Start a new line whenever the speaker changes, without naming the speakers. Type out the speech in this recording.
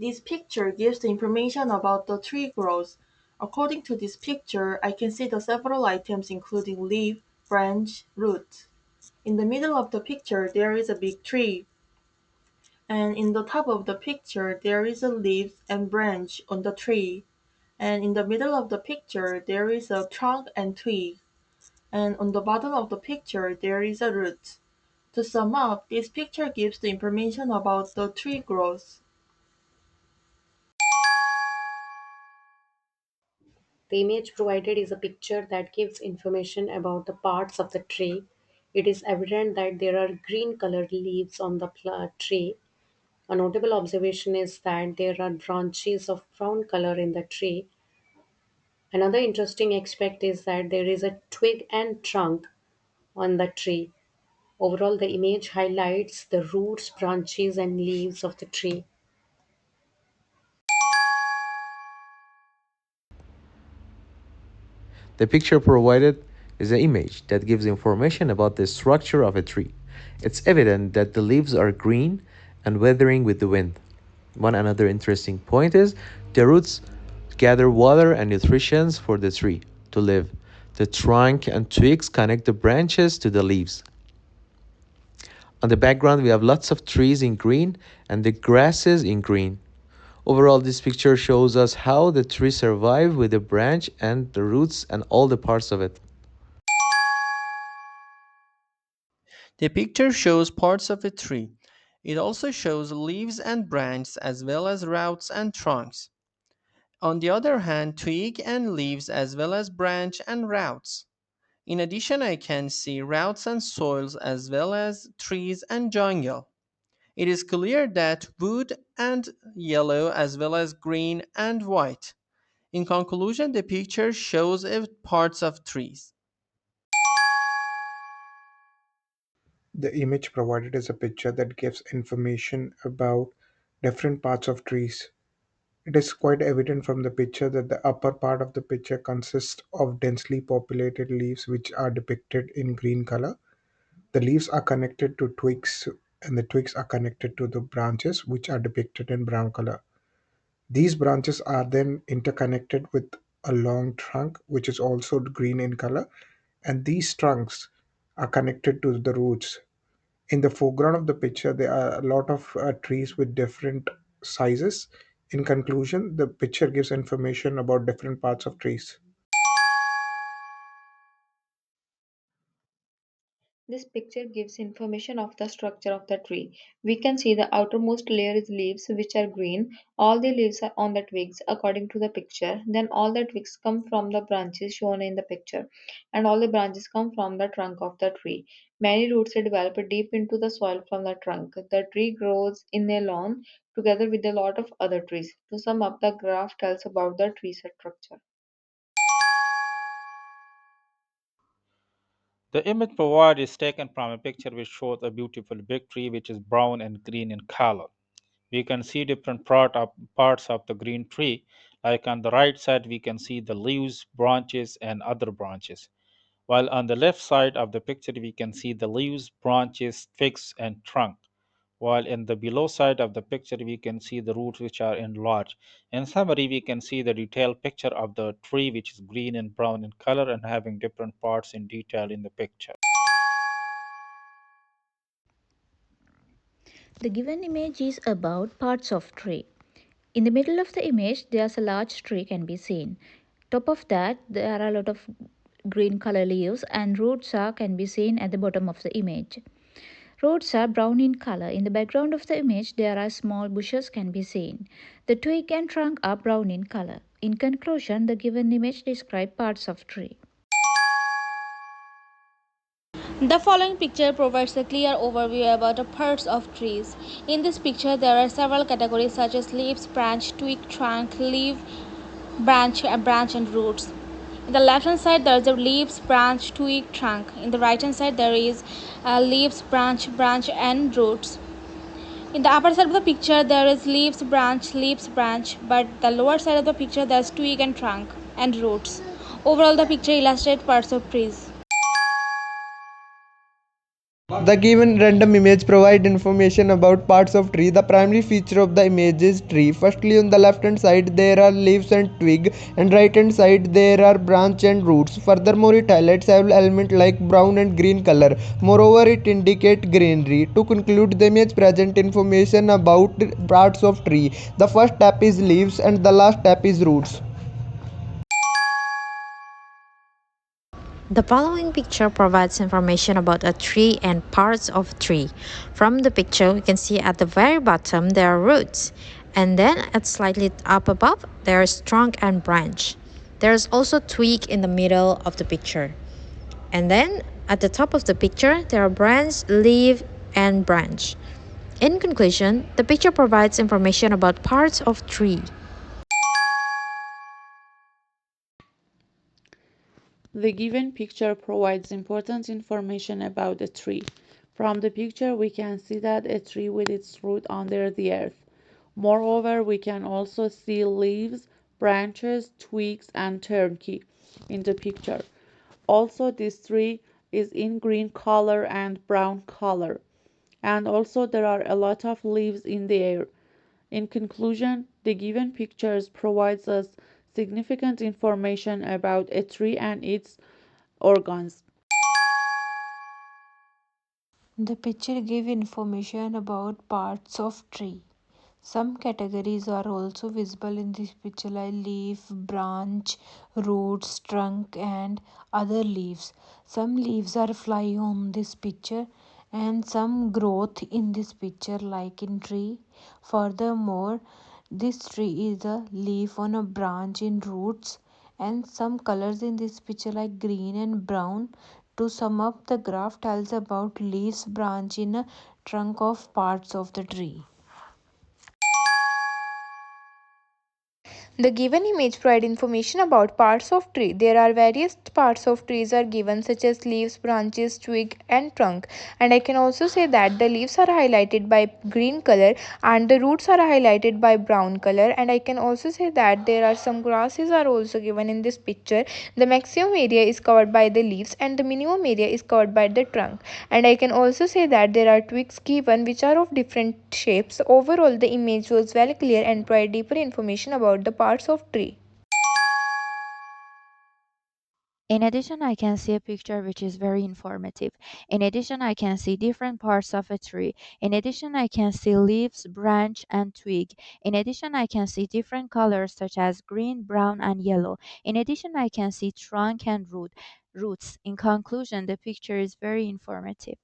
This picture gives the information about the tree growth. According to this picture, I can see the several items including leaf, branch, root. In the middle of the picture, there is a big tree, and in the top of the picture, there is a leaf and branch on the tree. And in the middle of the picture, there is a trunk and twig. And on the bottom of the picture, there is a root. To sum up, this picture gives the information about the tree growth.
The image provided is a picture that gives information about the parts of the tree. It is evident that there are green colored leaves on the tree. A notable observation is that there are branches of brown color in the tree. Another interesting aspect is that there is a twig and trunk on the tree. Overall, the image highlights the roots, branches, and leaves of the tree.
The picture provided is an image that gives information about the structure of a tree. It's evident that the leaves are green and weathering with the wind. One another interesting point is the roots gather water and nutrition for the tree to live. The trunk and twigs connect the branches to the leaves. On the background, we have lots of trees in green and the grasses in green. Overall, this picture shows us how the tree survived with the branch and the roots and all the parts of it.
The picture shows parts of a tree. It also shows leaves and branches as well as roots and trunks. On the other hand, twig and leaves as well as branch and roots. In addition, I can see roots and soils as well as trees and jungle. It is clear that wood and yellow as well as green and white. In conclusion, the picture shows parts of trees.
The image provided is a picture that gives information about different parts of trees. It is quite evident from the picture that the upper part of the picture consists of densely populated leaves which are depicted in green color. The leaves are connected to twigs and the twigs are connected to the branches which are depicted in brown color. These branches are then interconnected with a long trunk which is also green in color, and these trunks are connected to the roots. In the foreground of the picture, there are a lot of trees with different sizes. In conclusion, the picture gives information about different parts of trees.
This picture gives information of the structure of the tree. We can see the outermost layer is leaves which are green. All the leaves are on the twigs according to the picture. Then all the twigs come from the branches shown in the picture, and all the branches come from the trunk of the tree. Many roots are developed deep into the soil from the trunk. The tree grows in a lawn together with a lot of other trees. To sum up, the graph tells about the tree structure.
The image provided is taken from a picture which shows a beautiful big tree which is brown and green in color. We can see different parts of the green tree. Like on the right side, we can see the leaves, branches, and other branches. While on the left side of the picture, we can see the leaves, branches, twigs, and trunk. While in the below side of the picture, we can see the roots which are enlarged. In summary, we can see the detailed picture of the tree which is green and brown in color and having different parts in detail in the picture.
The given image is about parts of tree. In the middle of the image, there's a large tree can be seen. Top of that, there are a lot of green color leaves and roots are can be seen at the bottom of the image. Roots are brown in color. In the background of the image, there are small bushes can be seen. The twig and trunk are brown in color. In conclusion, the given image describes parts of tree.
The following picture provides a clear overview about the parts of trees. In this picture, there are several categories such as leaves, branch, twig, trunk, leaf, branch and roots. In the left hand side, there is a leaves, branch, twig, trunk. In the right hand side, there is leaves, branch and roots. In the upper side of the picture, there is leaves, branch, but the lower side of the picture, there is twig and trunk and roots. Overall, the picture illustrates parts of trees.
The given random image provide information about parts of tree. The primary feature of the image is tree. Firstly, on the left hand side there are leaves and twig, and right hand side there are branch and roots. Furthermore, it highlights several elements like brown and green color. Moreover, it indicates greenery. To conclude, the image present information about parts of tree. The first step is leaves and the last step is roots.
The following picture provides information about a tree and parts of tree. From the picture, we can see at the very bottom there are roots, and then at slightly up above there is trunk and branch. There is also twig in the middle of the picture. And then at the top of the picture there are branch, leaf, and branch. In conclusion, the picture provides information about parts of tree.
The given picture provides important information about a tree. From the picture, we can see that a tree with its root under the earth. Moreover, we can also see leaves, branches, twigs, and turkey in the picture. Also, this tree is in green color and brown color. And also, there are a lot of leaves in the air. In conclusion, the given pictures provides us significant information about a tree and its organs.
The picture give information about parts of tree. Some categories are also visible in this picture like leaf, branch, roots, trunk and other leaves. Some leaves are fly on this picture and some growth in this picture like in tree. Furthermore, this tree is a leaf on a branch in roots and some colors in this picture like green and brown. To sum up, the graph tells about leaves, branch in a trunk of parts of the tree.
The given image provides information about parts of tree. There are various parts of trees are given such as leaves, branches, twig and trunk. And I can also say that the leaves are highlighted by green color and the roots are highlighted by brown color. And I can also say that there are some grasses are also given in this picture. The maximum area is covered by the leaves and the minimum area is covered by the trunk. And I can also say that there are twigs given which are of different shapes. Overall, the image was well clear and provide deeper information about the parts of tree.
In addition, I can see a picture which is very informative. In addition, I can see different parts of a tree. In addition, I can see leaves, branch, and twig. In addition, I can see different colors such as green, brown, and yellow. In addition, I can see trunk and roots. In conclusion, the picture is very informative.